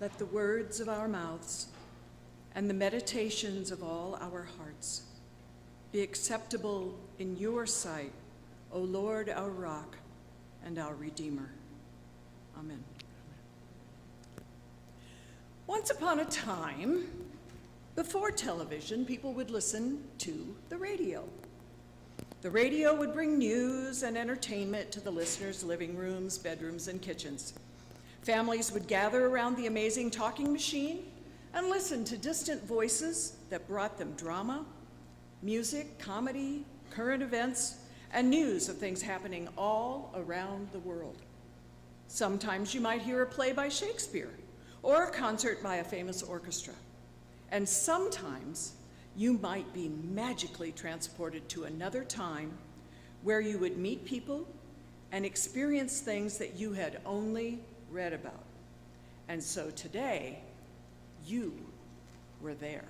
let the words of our mouths and the meditations of all our hearts be acceptable in your sight, O Lord, our rock and our Redeemer. Amen. Once upon a time, before television, people would listen to the radio. The radio would bring news and entertainment to the listeners' living rooms, bedrooms, and kitchens. Families would gather around the amazing talking machine and listen to distant voices that brought them drama, music, comedy, current events, and news of things happening all around the world. Sometimes you might hear a play by Shakespeare or a concert by a famous orchestra. And sometimes you might be magically transported to another time where you would meet people and experience things that you had only read about. And so today, you were there.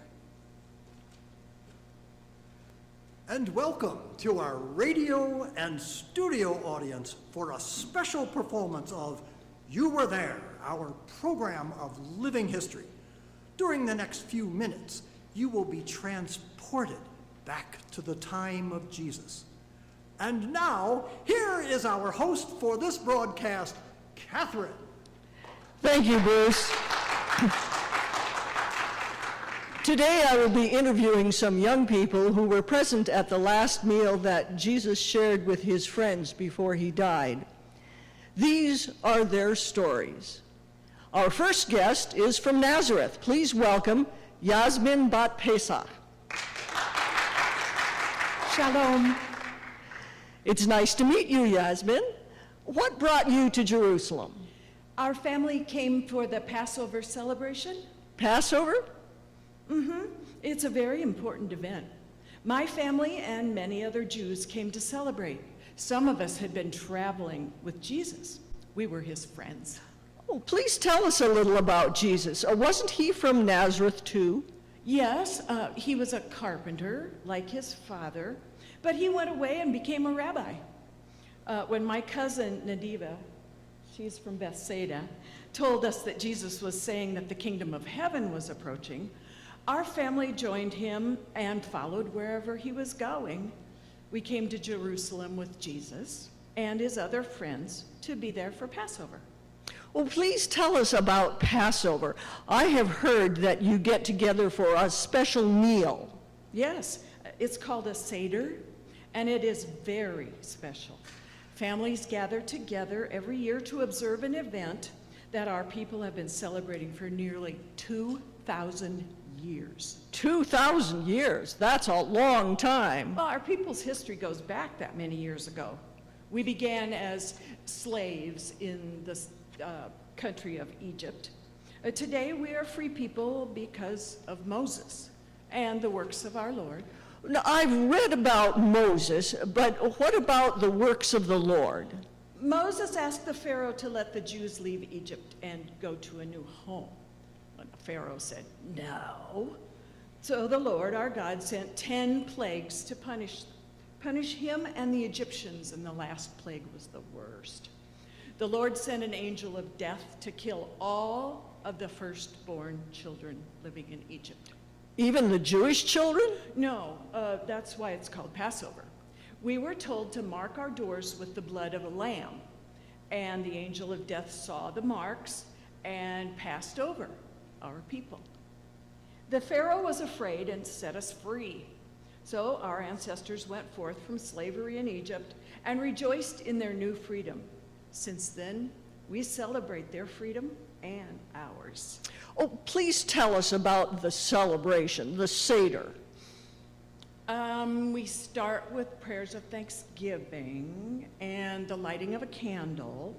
And welcome to our radio and studio audience for a special performance of You Were There, our program of living history. During the next few minutes, you will be transported back to the time of Jesus. And now, here is our host for this broadcast, Catherine. Thank you, Bruce. Today I will be interviewing some young people who were present at the last meal that Jesus shared with his friends before he died. These are their stories. Our first guest is from Nazareth. Please welcome Yasmin Bat Pesach. Shalom. It's nice to meet you, Yasmin. What brought you to Jerusalem? Our family came for the Passover celebration. Passover? It's a very important event. My family and many other Jews came to celebrate. Some of us had been traveling with Jesus. We were his friends. Oh, please tell us a little about Jesus. Wasn't he from Nazareth too? Yes, he was a carpenter, like his father, but he went away and became a rabbi. When my cousin Nadiva, she's from Bethsaida, told us that Jesus was saying that the kingdom of heaven was approaching, our family joined him and followed wherever he was going. We came to Jerusalem with Jesus and his other friends to be there for Passover. Well, please tell us about Passover. I have heard that you get together for a special meal. Yes, it's called a Seder, and it is very special. Families gather together every year to observe an event that our people have been celebrating for nearly 2,000 years. 2,000 years? That's a long time. Well, our people's history goes back that many years ago. We began as slaves in the country of Egypt. Today we are free people because of Moses and the works of our Lord. Now, I've read about Moses, but what about the works of the Lord? Moses asked the Pharaoh to let the Jews leave Egypt and go to a new home. When the Pharaoh said no, so the Lord our God sent 10 plagues to punish him and the Egyptians, and the last plague was the worst. The Lord sent an angel of death to kill all of the firstborn children living in Egypt. Even the Jewish children? No, that's why it's called Passover. We were told to mark our doors with the blood of a lamb, and the angel of death saw the marks and passed over our people. The Pharaoh was afraid and set us free. So our ancestors went forth from slavery in Egypt and rejoiced in their new freedom. Since then, we celebrate their freedom and ours. Oh, please tell us about the celebration, the Seder. We start with prayers of thanksgiving and the lighting of a candle.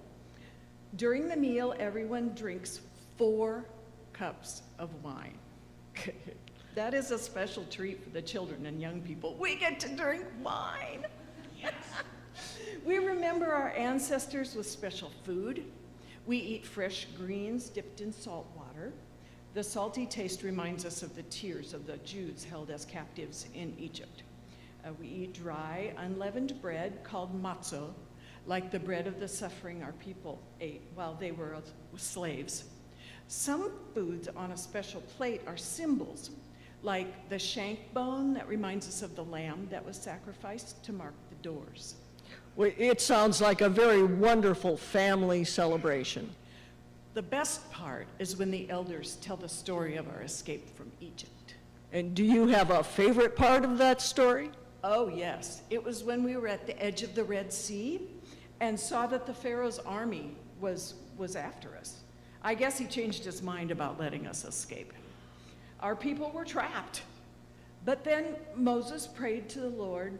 During the meal, everyone drinks 4 cups of wine. That is a special treat for the children and young people. We get to drink wine. Yes. We remember our ancestors with special food. We eat fresh greens dipped in salt water. The salty taste reminds us of the tears of the Jews held as captives in Egypt. We eat dry, unleavened bread called matzo, like the bread of the suffering our people ate while they were slaves. Some foods on a special plate are symbols, like the shank bone that reminds us of the lamb that was sacrificed to mark the doors. Well, it sounds like a very wonderful family celebration. The best part is when the elders tell the story of our escape from Egypt. And do you have a favorite part of that story? Oh, yes. It was when we were at the edge of the Red Sea and saw that the Pharaoh's army was after us. I guess he changed his mind about letting us escape. Our people were trapped. But then Moses prayed to the Lord,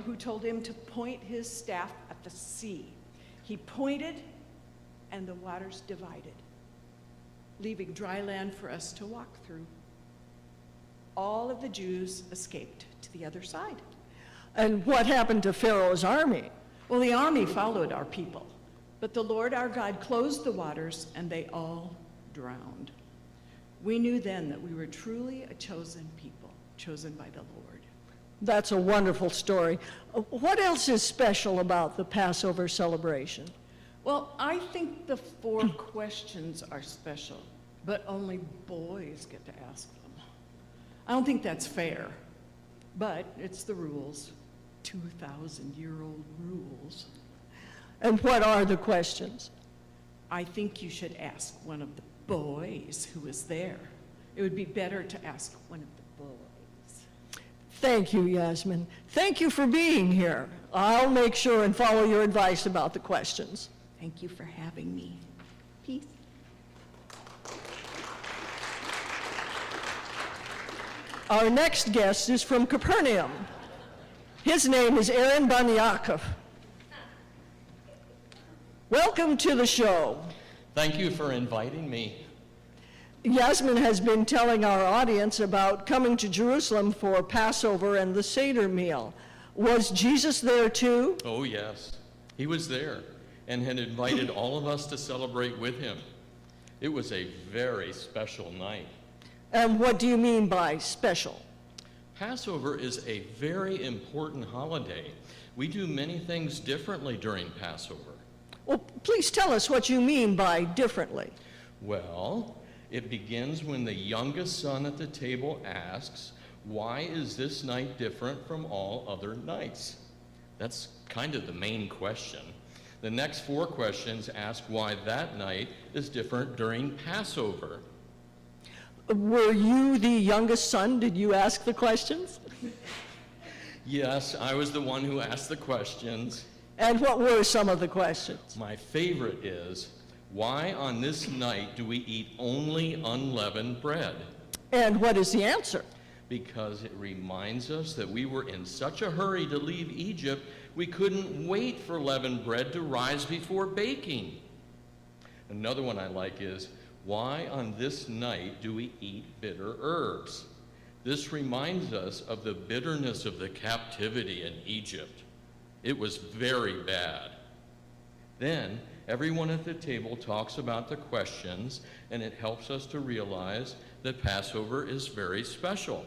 who told him to point his staff at the sea. He pointed, and the waters divided, leaving dry land for us to walk through. All of the Jews escaped to the other side. And what happened to Pharaoh's army? Well, the army followed our people, but the Lord our God closed the waters, and they all drowned. We knew then that we were truly a chosen people, chosen by the Lord. That's a wonderful story. What else is special about the Passover celebration? Well, I think the 4 questions are special, but only boys get to ask them. I don't think that's fair, but it's the rules, 2,000-year-old rules. And what are the questions? I think you should ask one of the boys who was there. It would be better to ask one of the boys. Thank you, Yasmin. Thank you for being here. I'll make sure and follow your advice about the questions. Thank you for having me. Peace. Our next guest is from Capernaum. His name is Aaron Baniakov. Welcome to the show. Thank you for inviting me. Yasmin has been telling our audience about coming to Jerusalem for Passover and the Seder meal. Was Jesus there too? Oh, yes. He was there and had invited all of us to celebrate with him. It was a very special night. And what do you mean by special? Passover is a very important holiday. We do many things differently during Passover. Well, please tell us what you mean by differently. Well, it begins when the youngest son at the table asks, "Why is this night different from all other nights?" That's kind of the main question. The next 4 questions ask why that night is different during Passover. Were you the youngest son? Did you ask the questions? Yes, I was the one who asked the questions. And what were some of the questions? My favorite is, why on this night do we eat only unleavened bread? And what is the answer? Because it reminds us that we were in such a hurry to leave Egypt, we couldn't wait for leavened bread to rise before baking. Another one I like is, why on this night do we eat bitter herbs? This reminds us of the bitterness of the captivity in Egypt. It was very bad. Then everyone at the table talks about the questions, and it helps us to realize that Passover is very special.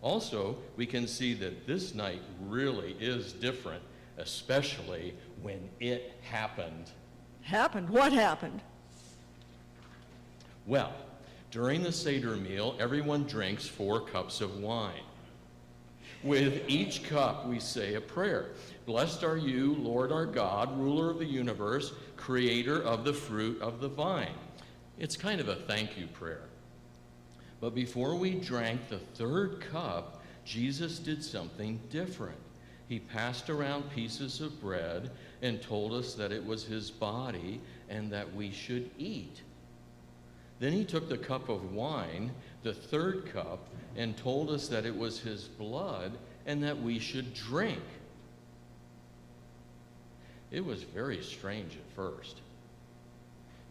Also, we can see that this night really is different, especially when it happened. Happened? What happened? Well, during the Seder meal, everyone drinks 4 cups of wine. With each cup, we say a prayer. Blessed are you, Lord our God, ruler of the universe, creator of the fruit of the vine. It's kind of a thank you prayer. But before we drank the 3rd cup, Jesus did something different. He passed around pieces of bread and told us that it was his body and that we should eat. Then he took the cup of wine, the 3rd cup, and told us that it was his blood and that we should drink. It was very strange at first.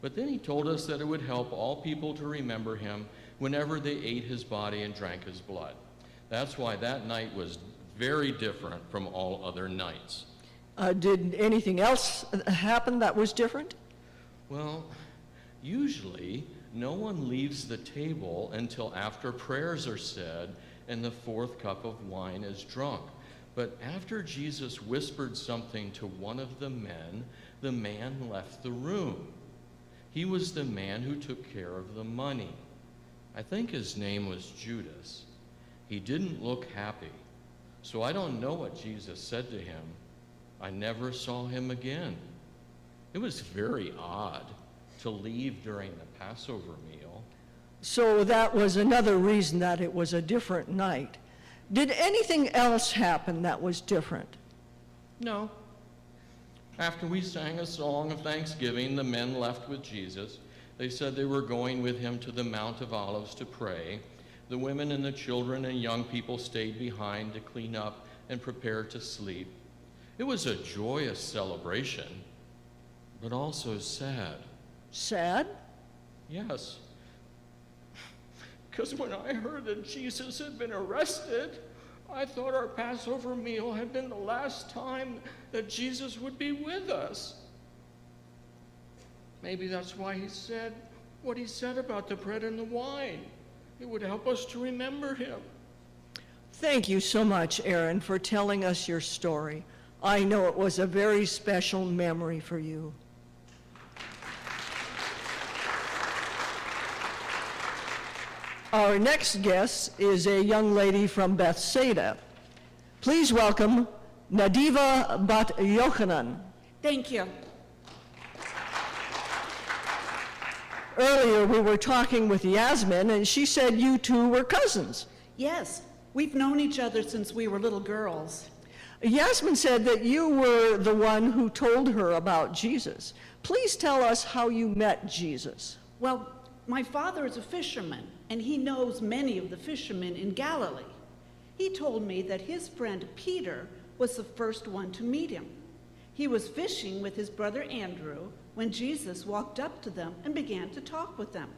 But then he told us that it would help all people to remember him whenever they ate his body and drank his blood. That's why that night was very different from all other nights. Did anything else happen that was different? Well, usually no one leaves the table until after prayers are said and the 4th cup of wine is drunk. But after Jesus whispered something to one of the man left the room. He was the man who took care of the money. I think his name was Judas. He didn't look happy, so I don't know what Jesus said to him. I never saw him again. It was very odd to leave during the Passover meal. So that was another reason that it was a different night. Did anything else happen that was different? No. After we sang a song of thanksgiving, the men left with Jesus. They said they were going with him to the Mount of Olives to pray. The women and the children and young people stayed behind to clean up and prepare to sleep. It was a joyous celebration, but also sad. Sad? Yes. Because when I heard that Jesus had been arrested, I thought our Passover meal had been the last time that Jesus would be with us. Maybe that's why he said what he said about the bread and the wine. It would help us to remember him. Thank you so much, Aaron, for telling us your story. I know it was a very special memory for you. Our next guest is a young lady from Bethsaida. Please welcome Nadiva Bat Yochanan. Thank you. Earlier we were talking with Yasmin, and she said you two were cousins. Yes, we've known each other since we were little girls. Yasmin said that you were the one who told her about Jesus. Please tell us how you met Jesus. Well, my father is a fisherman, and he knows many of the fishermen in Galilee. He told me that his friend Peter was the first one to meet him. He was fishing with his brother Andrew when Jesus walked up to them and began to talk with them.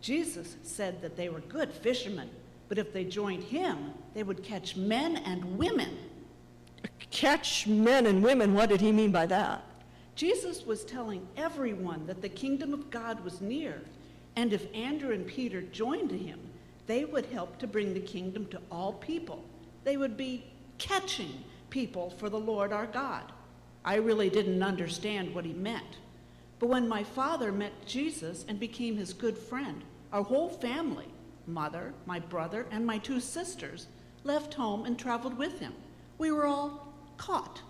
Jesus said that they were good fishermen, but if they joined him, they would catch men and women. Catch men and women, what did he mean by that? Jesus was telling everyone that the kingdom of God was near, and if Andrew and Peter joined him, they would help to bring the kingdom to all people. They would be catching people for the Lord our God. I really didn't understand what he meant. But when my father met Jesus and became his good friend, our whole family, mother, my brother, and my two sisters, left home and traveled with him. We were all caught.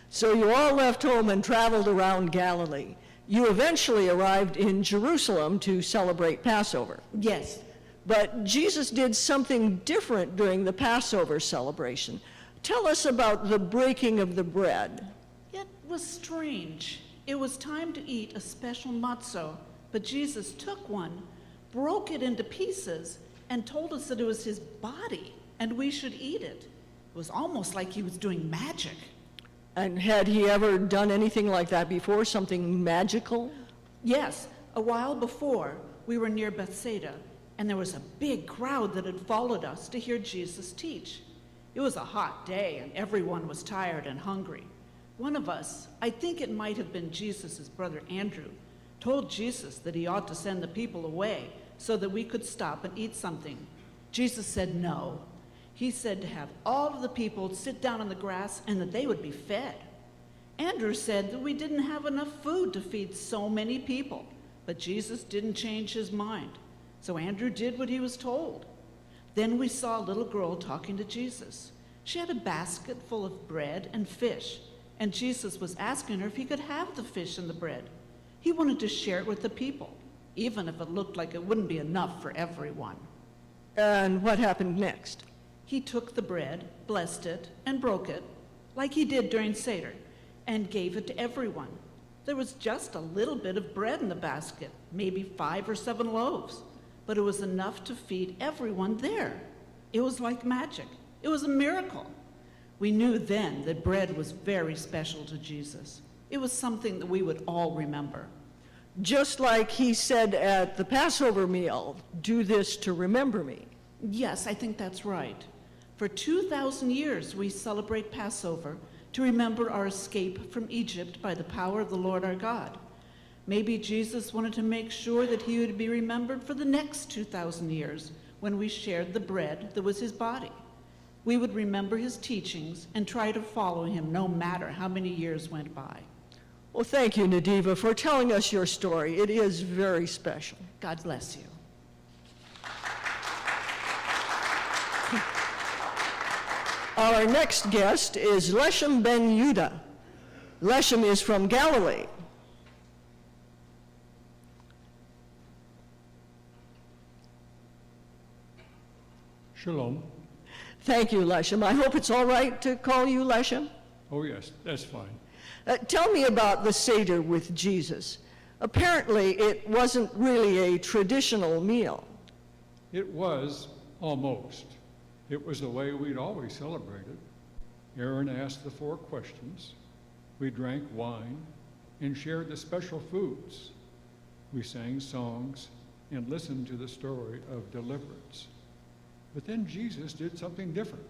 So you all left home and traveled around Galilee. You eventually arrived in Jerusalem to celebrate Passover. Yes, But Jesus did something different during the Passover celebration. Tell us about the breaking of the bread. it was strange. It was time to eat a special matzo, but Jesus took one, broke it into pieces, and told us that it was his body and we should eat it. It was almost like he was doing magic. And had he ever done anything like that before, something magical? Yes, a while before, we were near Bethsaida, and there was a big crowd that had followed us to hear Jesus teach. It was a hot day, and everyone was tired and hungry. One of us, I think it might have been Jesus' brother Andrew, told Jesus that he ought to send the people away so that we could stop and eat something. Jesus said no. He said to have all of the people sit down on the grass and that they would be fed. Andrew said that we didn't have enough food to feed so many people, but Jesus didn't change his mind. So Andrew did what he was told. Then we saw a little girl talking to Jesus. She had a basket full of bread and fish, and Jesus was asking her if he could have the fish and the bread. He wanted to share it with the people, even if it looked like it wouldn't be enough for everyone. And what happened next? He took the bread, blessed it, and broke it, like he did during Seder, and gave it to everyone. There was just a little bit of bread in the basket, maybe 5 or 7 loaves, but it was enough to feed everyone there. It was like magic. It was a miracle. We knew then that bread was very special to Jesus. It was something that we would all remember. Just like he said at the Passover meal, do this to remember me. Yes, I think that's right. For 2,000 years, we celebrate Passover to remember our escape from Egypt by the power of the Lord our God. Maybe Jesus wanted to make sure that he would be remembered for the next 2,000 years when we shared the bread that was his body. We would remember his teachings and try to follow him no matter how many years went by. Well, thank you, Nadiva, for telling us your story. It is very special. God bless you. Our next guest is Leshem ben Yehuda. Leshem is from Galilee. Shalom. Thank you, Leshem. I hope it's all right to call you Leshem. Oh, yes, that's fine. Tell me about the Seder with Jesus. Apparently, it wasn't really a traditional meal. It was almost. It was the way we'd always celebrated. Aaron asked the 4 questions. We drank wine and shared the special foods. We sang songs and listened to the story of deliverance. But then Jesus did something different.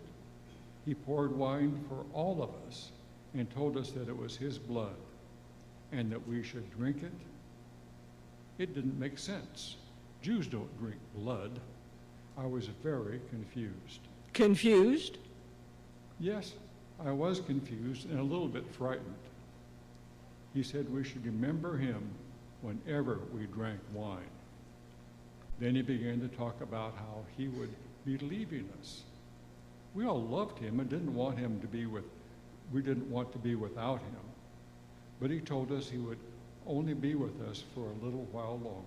He poured wine for all of us and told us that it was his blood and that we should drink it. It didn't make sense. Jews don't drink blood. I was very confused. Confused? Yes, I was confused and a little bit frightened. He said we should remember him whenever we drank wine. Then he began to talk about how he would be leaving us. We all loved him and didn't want him to be we didn't want to be without him. But he told us he would only be with us for a little while longer,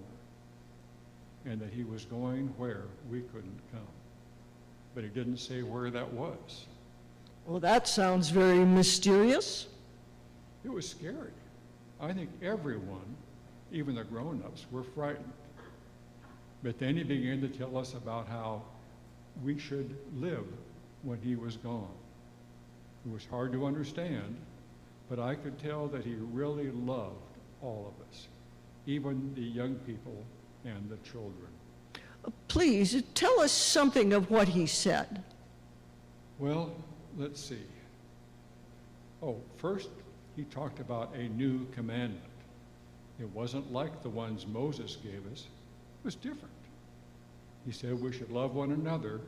and that he was going where we couldn't come. But he didn't say where that was. Well, that sounds very mysterious. It was scary. I think everyone, even the grown-ups, were frightened. But then he began to tell us about how we should live when he was gone. It was hard to understand, but I could tell that he really loved all of us, even the young people and the children. Please, tell us something of what he said. Well, let's see. Oh, first, he talked about a new commandment. It wasn't like the ones Moses gave us. It was different. He said we should love one another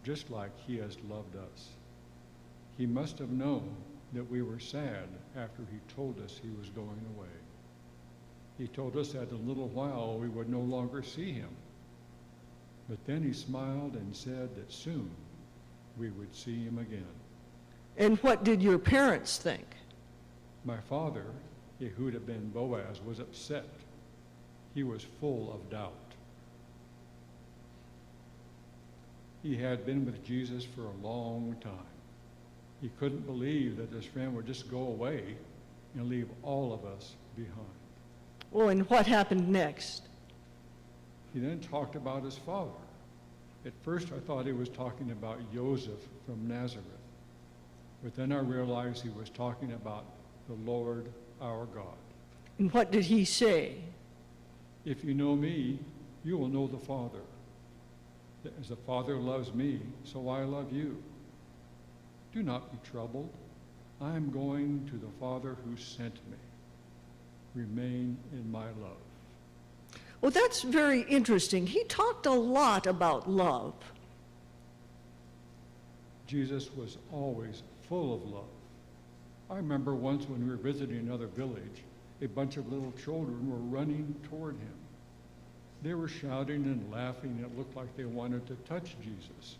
just like he has loved us. He must have known that we were sad after he told us he was going away. He told us that in a little while we would no longer see him. But then he smiled and said that soon we would see him again. And what did your parents think? My father, Yehuda ben Boaz, was upset. He was full of doubt. He had been with Jesus for a long time. He couldn't believe that his friend would just go away and leave all of us behind. Well, and what happened next? He then talked about his father. At first I thought he was talking about Joseph from Nazareth, but then I realized he was talking about the Lord our God. And what did he say? If you know me, you will know the Father. As the Father loves me, so I love you. Do not be troubled. I am going to the Father who sent me. Remain in my love. Well, that's very interesting. He talked a lot about love. Jesus was always full of love. I remember once when we were visiting another village, a bunch of little children were running toward him. They were shouting and laughing. It looked like they wanted to touch Jesus.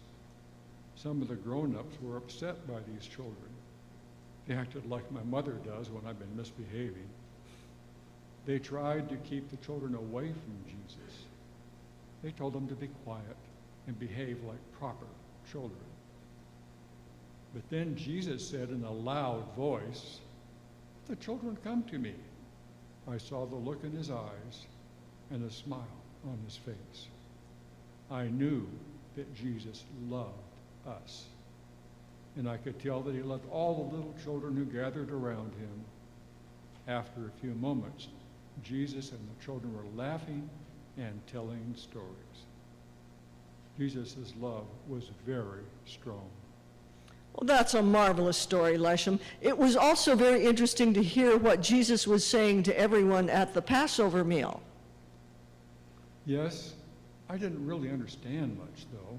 Some of the grown-ups were upset by these children. They acted like my mother does when I've been misbehaving. They tried to keep the children away from Jesus. They told them to be quiet and behave like proper children. But then Jesus said in a loud voice, "The children come to me." I saw the look in his eyes and a smile on his face. I knew that Jesus loved us. And I could tell that he loved all the little children who gathered around him. After a few moments, Jesus and the children were laughing and telling stories. Jesus' love was very strong. Well, that's a marvelous story, Leshem. It was also very interesting to hear what Jesus was saying to everyone at the Passover meal. Yes, I didn't really understand much, though.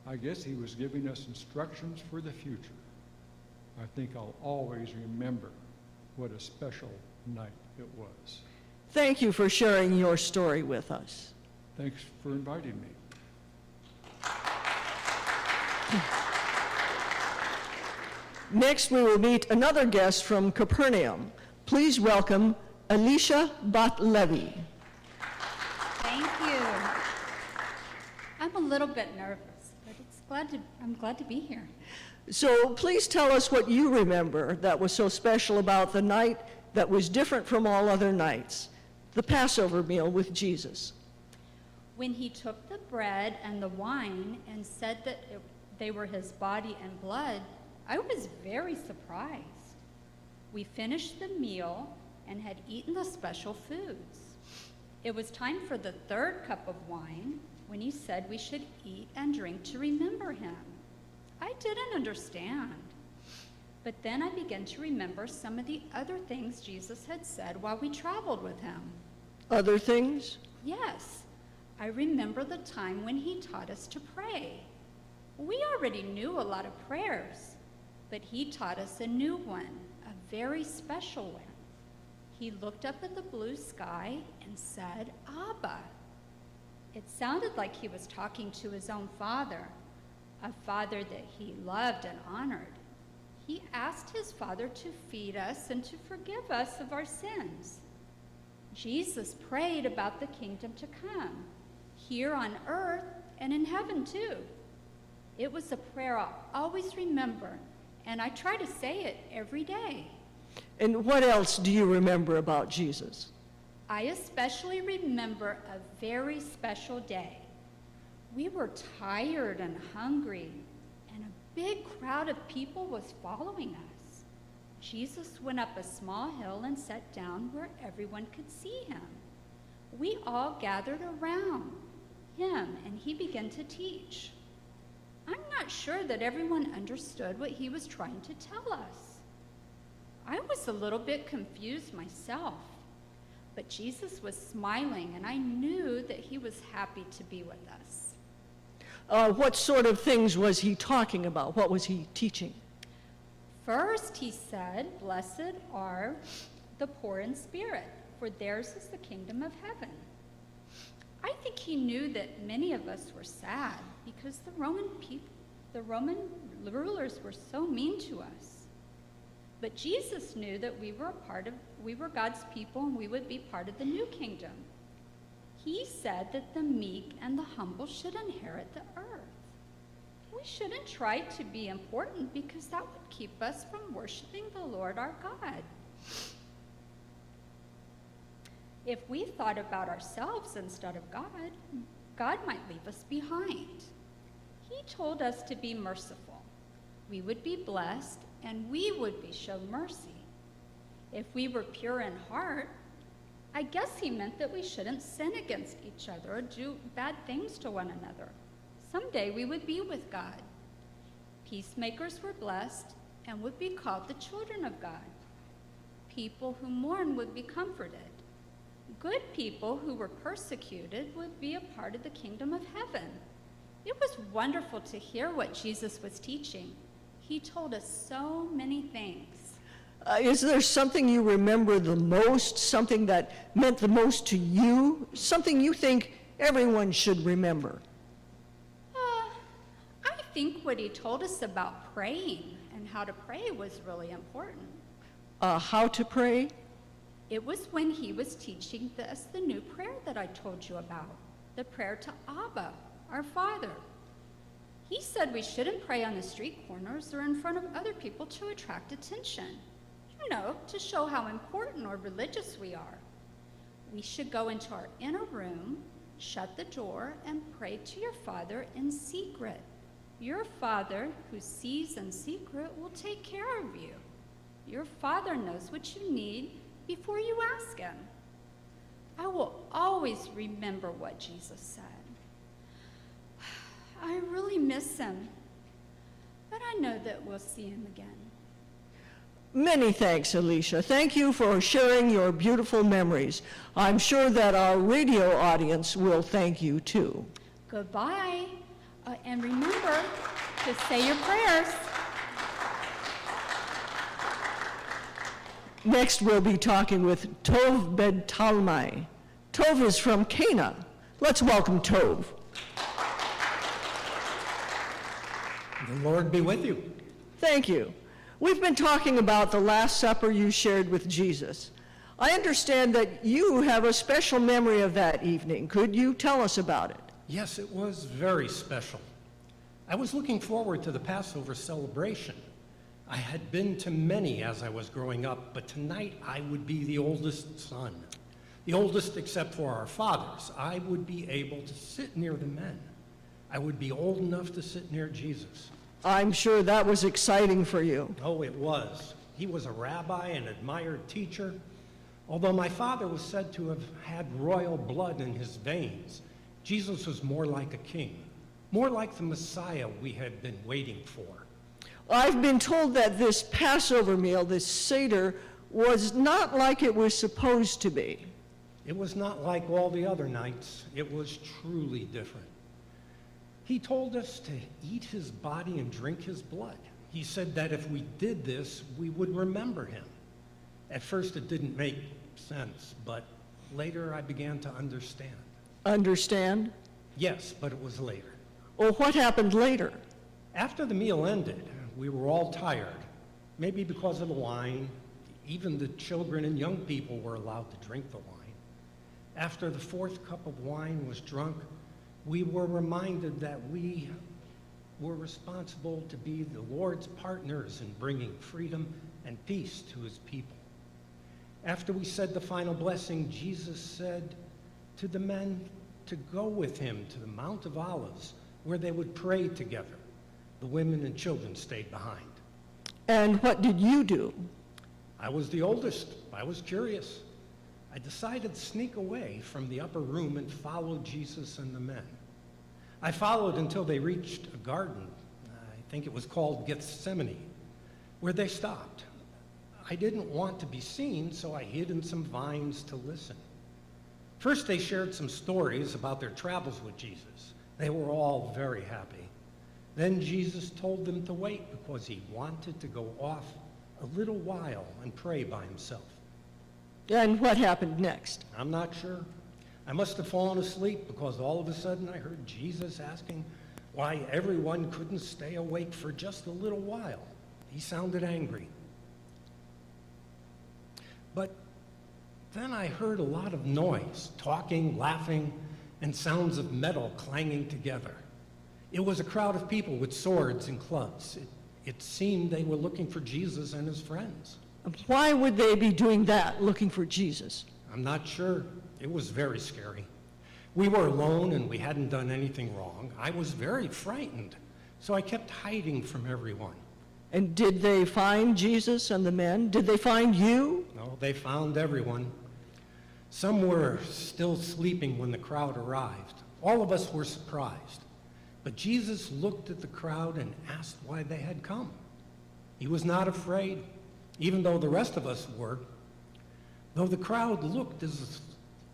I guess he was giving us instructions for the future. I think I'll always remember what a special night it was. Thank you for sharing your story with us. Thanks for inviting me. Next, we will meet another guest from Capernaum. Please welcome Alicia Bat-Levy. Thank you. I'm a little bit nervous, but I'm glad to be here. So please tell us what you remember that was so special about the night that was different from all other nights, the Passover meal with Jesus. When he took the bread and the wine and said that they were his body and blood, I was very surprised. We finished the meal and had eaten the special foods. It was time for the third cup of wine when he said we should eat and drink to remember him. I didn't understand. But then I began to remember some of the other things Jesus had said while we traveled with him. Other things? Yes, I remember the time when he taught us to pray. We already knew a lot of prayers, but he taught us a new one, a very special one. He looked up at the blue sky and said, Abba. It sounded like he was talking to his own father, a father that he loved and honored. He asked his father to feed us and to forgive us of our sins. Jesus prayed about the kingdom to come, here on earth and in heaven too. It was a prayer I'll always remember, and I try to say it every day. And what else do you remember about Jesus? I especially remember a very special day. We were tired and hungry, and a big crowd of people was following us. Jesus went up a small hill and sat down where everyone could see him. We all gathered around him, and he began to teach. I'm not sure that everyone understood what he was trying to tell us. I was a little bit confused myself, but Jesus was smiling, and I knew that he was happy to be with us. What sort of things was he talking about? What was he teaching? First, he said, "Blessed are the poor in spirit, for theirs is the kingdom of heaven." I think he knew that many of us were sad because the Roman rulers were so mean to us. But Jesus knew that we were God's people and we would be part of the new kingdom. He said that the meek and the humble should inherit the earth. We shouldn't try to be important because that would keep us from worshiping the Lord our God. If we thought about ourselves instead of God, God might leave us behind. He told us to be merciful. We would be blessed and we would be shown mercy. If we were pure in heart, I guess he meant that we shouldn't sin against each other or do bad things to one another. Someday we would be with God. Peacemakers were blessed and would be called the children of God. People who mourn would be comforted. Good people who were persecuted would be a part of the kingdom of heaven. It was wonderful to hear what Jesus was teaching. He told us so many things. Is there something you remember the most, something that meant the most to you, something you think everyone should remember? I think what he told us about praying and how to pray was really important. How to pray? It was when he was teaching us the new prayer that I told you about, the prayer to Abba, our Father. He said we shouldn't pray on the street corners or in front of other people to attract attention. To show how important or religious we are. We should go into our inner room, shut the door, and pray to your Father in secret. Your Father, who sees in secret, will take care of you. Your Father knows what you need before you ask him. I will always remember what Jesus said. I really miss him, but I know that we'll see him again. Many thanks, Alicia. Thank you for sharing your beautiful memories. I'm sure that our radio audience will thank you too. Goodbye, and remember to say your prayers. Next, we'll be talking with Tov Ben Talmai. Tov is from Cana. Let's welcome Tov. The Lord be with you. Thank you. We've been talking about the Last Supper you shared with Jesus. I understand that you have a special memory of that evening. Could you tell us about it? Yes, it was very special. I was looking forward to the Passover celebration. I had been to many as I was growing up, but tonight I would be the oldest son. The oldest except for our fathers. I would be able to sit near the men. I would be old enough to sit near Jesus. I'm sure that was exciting for you. Oh, it was. He was a rabbi, an admired teacher. Although my father was said to have had royal blood in his veins, Jesus was more like a king, more like the Messiah we had been waiting for. I've been told that this Passover meal, this Seder, was not like it was supposed to be. It was not like all the other nights. It was truly different. He told us to eat his body and drink his blood. He said that if we did this, we would remember him. At first it didn't make sense, but later I began to understand. Understand? Yes, but it was later. Well, what happened later? After the meal ended, we were all tired, maybe because of the wine. Even the children and young people were allowed to drink the wine. After the fourth cup of wine was drunk, we were reminded that we were responsible to be the Lord's partners in bringing freedom and peace to his people. After we said the final blessing, Jesus said to the men to go with him to the Mount of Olives, where they would pray together. The women and children stayed behind. And what did you do? I was the oldest. I was curious. I decided to sneak away from the upper room and follow Jesus and the men. I followed until they reached a garden. I think it was called Gethsemane, where they stopped. I didn't want to be seen, so I hid in some vines to listen. First, they shared some stories about their travels with Jesus. They were all very happy. Then Jesus told them to wait because he wanted to go off a little while and pray by himself. And what happened next? I'm not sure. I must have fallen asleep because all of a sudden I heard Jesus asking why everyone couldn't stay awake for just a little while. He sounded angry. But then I heard a lot of noise, talking, laughing, and sounds of metal clanging together. It was a crowd of people with swords and clubs. It seemed they were looking for Jesus and his friends. Why would they be doing that, looking for Jesus? I'm not sure. It was very scary. We were alone and we hadn't done anything wrong. I was very frightened, so I kept hiding from everyone. And did they find Jesus and the men? Did they find you? No, they found everyone. Some were still sleeping when the crowd arrived. All of us were surprised. But Jesus looked at the crowd and asked why they had come. He was not afraid, even though the rest of us were. Though the crowd looked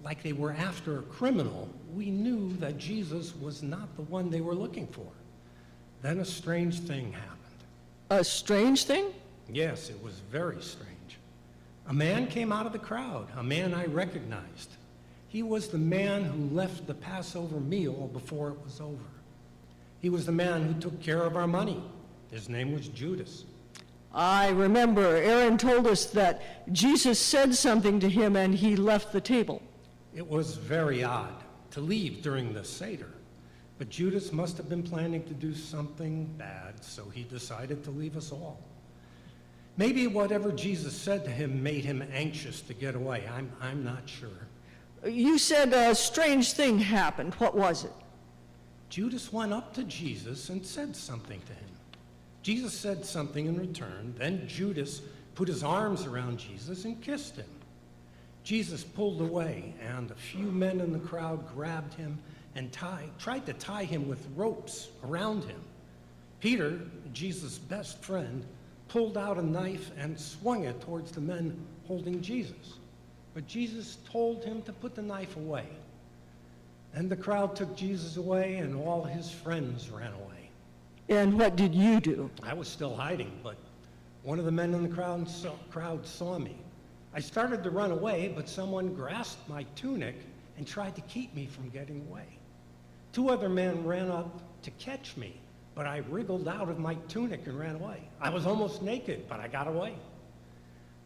like they were after a criminal, we knew that Jesus was not the one they were looking for. Then a strange thing happened. A strange thing? Yes, it was very strange. A man came out of the crowd, a man I recognized. He was the man who left the Passover meal before it was over. He was the man who took care of our money. His name was Judas. I remember Aaron told us that Jesus said something to him and he left the table. It was very odd to leave during the Seder, but Judas must have been planning to do something bad, so he decided to leave us all. Maybe whatever Jesus said to him made him anxious to get away. I'm not sure. You said a strange thing happened. What was it? Judas went up to Jesus and said something to him. Jesus said something in return. Then Judas put his arms around Jesus and kissed him. Jesus pulled away, and a few men in the crowd grabbed him and tried to tie him with ropes around him. Peter, Jesus' best friend, pulled out a knife and swung it towards the men holding Jesus. But Jesus told him to put the knife away. And the crowd took Jesus away, and all his friends ran away. And what did you do? I was still hiding, but one of the men in the crowd saw me. I started to run away, but someone grasped my tunic and tried to keep me from getting away. 2 other men ran up to catch me, but I wriggled out of my tunic and ran away. I was almost naked, but I got away.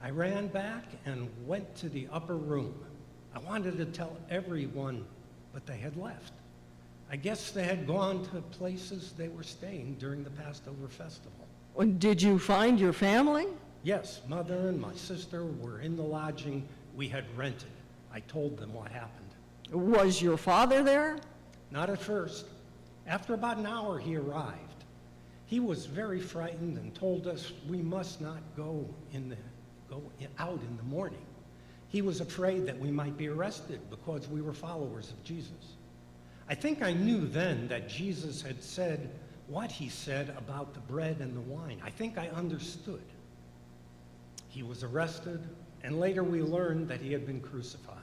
I ran back and went to the upper room. I wanted to tell everyone, but they had left. I guess they had gone to places they were staying during the Passover festival. Did you find your family? Yes, Mother and my sister were in the lodging we had rented. I told them what happened. Was your father there? Not at first. After about an hour, he arrived. He was very frightened and told us we must not go out in the morning. He was afraid that we might be arrested because we were followers of Jesus. I think I knew then that Jesus had said what he said about the bread and the wine. I think I understood. He was arrested, and later we learned that he had been crucified,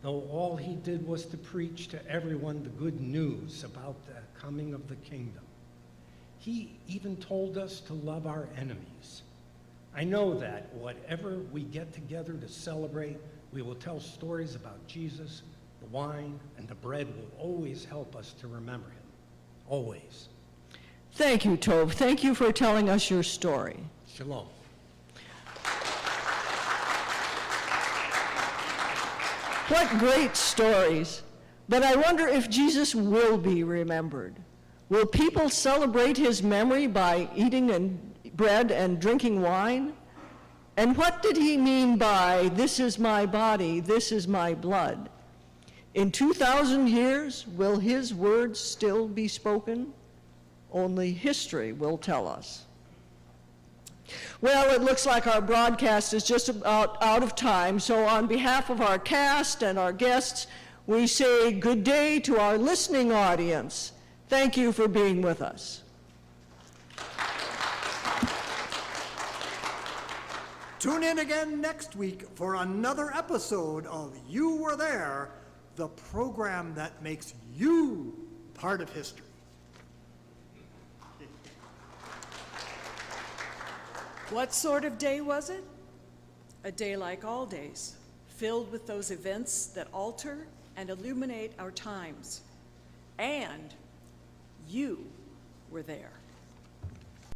though all he did was to preach to everyone the good news about the coming of the kingdom. He even told us to love our enemies. I know that whatever we get together to celebrate, we will tell stories about Jesus. The wine and the bread will always help us to remember him. Always. Thank you, Tove. Thank you for telling us your story. Shalom. What great stories. But I wonder if Jesus will be remembered. Will people celebrate his memory by eating bread and drinking wine? And what did he mean by, "This is my body, this is my blood"? In 2,000 years, will his words still be spoken? Only history will tell us. Well, it looks like our broadcast is just about out of time, so on behalf of our cast and our guests, we say good day to our listening audience. Thank you for being with us. Tune in again next week for another episode of You Were There, the program that makes you part of history. What sort of day was it? A day like all days, filled with those events that alter and illuminate our times. And you were there.